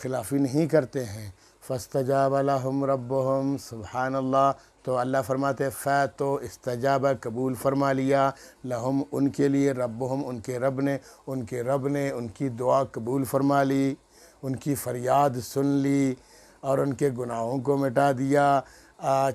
خلافی نہیں کرتے ہیں۔ فاستجاب لهم ربهم، سبحان اللہ۔ تو اللہ فرماتے تو استجاب قبول فرما لیا، لہم ان کے لیے، ربهم ان کے رب نے ان کی دعا قبول فرما لی، ان کی فریاد سن لی اور ان کے گناہوں کو مٹا دیا۔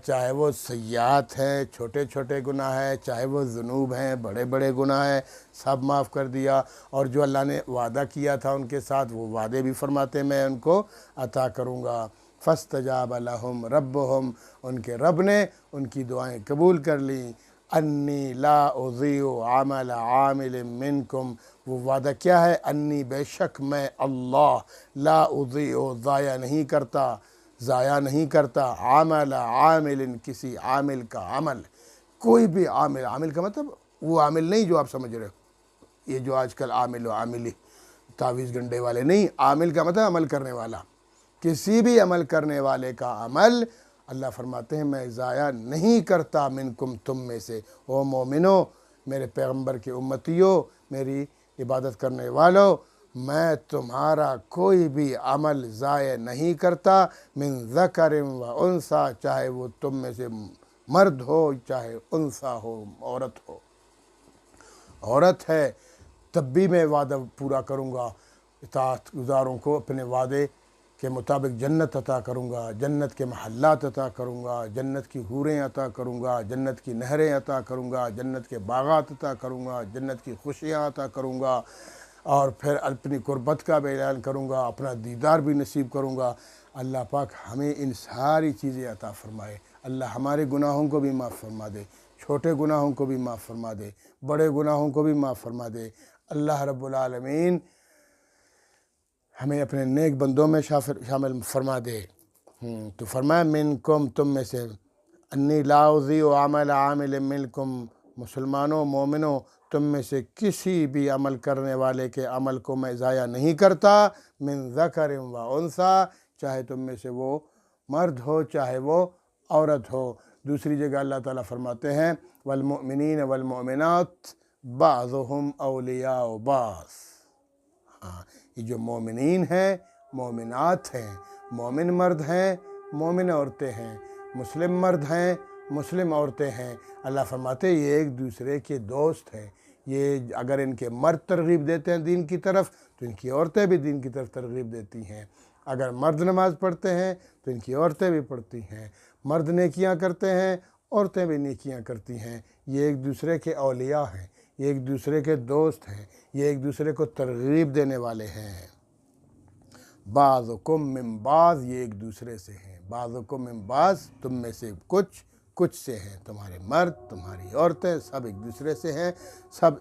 چاہے وہ سیئات ہیں، چھوٹے چھوٹے گناہ ہیں، چاہے وہ ذنوب ہیں، بڑے بڑے گناہ ہیں، سب معاف کر دیا۔ اور جو اللہ نے وعدہ کیا تھا ان کے ساتھ، وہ وعدے بھی فرماتے میں ان کو عطا کروں گا۔ فاستجاب لهم ربهم، ان کے رب نے ان کی دعائیں قبول کر لیں۔ انی لا اضیع عمل عامل منکم، وہ وعدہ کیا ہے؟ انی بے شک میں اللہ، لا اضیع ضائع نہیں کرتا عمل عامل کسی عامل کا عمل، کوئی بھی عامل کا مطلب وہ عامل نہیں جو آپ سمجھ رہے ہو، یہ جو آج کل عامل و عاملی تعویذ گنڈے والے نہیں، عامل کا مطلب عمل کرنے والا، کسی بھی عمل کرنے والے کا عمل اللہ فرماتے ہیں میں ضائع نہیں کرتا، منکم تم میں سے، او مومنو، میرے پیغمبر کے امتیو، میری عبادت کرنے والو، میں تمہارا کوئی بھی عمل ضائع نہیں کرتا، من ذکر و انثیٰ، چاہے وہ تم میں سے مرد ہو چاہے انثیٰ ہو، عورت ہے تب بھی میں وعدہ پورا کروں گا، اطاعت گزاروں کو اپنے وعدے کے مطابق جنت عطا کروں گا، جنت کے محلات عطا کروں گا، جنت کی حوریں عطا کروں گا، جنت کی نہریں عطا کروں گا، جنت کے باغات عطا کروں گا، جنت کی خوشیاں عطا کروں گا، اور پھر اپنی قربت کا بھی اعلان کروں گا، اپنا دیدار بھی نصیب کروں گا۔ اللہ پاک ہمیں ان ساری چیزیں عطا فرمائے۔ اللہ ہمارے گناہوں کو بھی معاف فرما دے، چھوٹے گناہوں کو بھی معاف فرما دے، بڑے گناہوں کو بھی معاف فرما دے۔ اللہ رب العالمین ہمیں اپنے نیک بندوں میں شامل فرما دے۔ تو فرمایا منکم تم میں سے، انی لا اضیع عمل عامل منکم، مسلمانوں مومنوں تم میں سے کسی بھی عمل کرنے والے کے عمل کو میں ضائع نہیں کرتا، من ذکر و انثیٰ، چاہے تم میں سے وہ مرد ہو چاہے وہ عورت ہو۔ دوسری جگہ اللہ تعالیٰ فرماتے ہیں والمؤمنین والمؤمنات بعضهم اولیاء بعض، یہ جو مومنین ہیں، مومنات ہیں، مومن مرد ہیں، مومن عورتیں ہیں، مسلم مرد ہیں، مسلم عورتیں ہیں، اللہ فرماتے ہیں یہ ایک دوسرے کے دوست ہیں۔ یہ اگر ان کے مرد ترغیب دیتے ہیں دین کی طرف تو ان کی عورتیں بھی دین کی طرف ترغیب دیتی ہیں، اگر مرد نماز پڑھتے ہیں تو ان کی عورتیں بھی پڑھتی ہیں، مرد نیکیاں کرتے ہیں عورتیں بھی نیکیاں کرتی ہیں۔ یہ ایک دوسرے کے اولیاء ہیں، یہ ایک دوسرے کے دوست ہیں، یہ ایک دوسرے کو ترغیب دینے والے ہیں۔ بعضکم من بعض، یہ ایک دوسرے سے ہیں، بعضکم من بعض، تم میں سے کچھ سے ہیں، تمہارے مرد تمہاری عورتیں سب ایک دوسرے سے ہیں، سب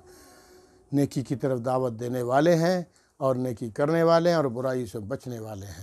نیکی کی طرف دعوت دینے والے ہیں اور نیکی کرنے والے ہیں اور برائی سے بچنے والے ہیں۔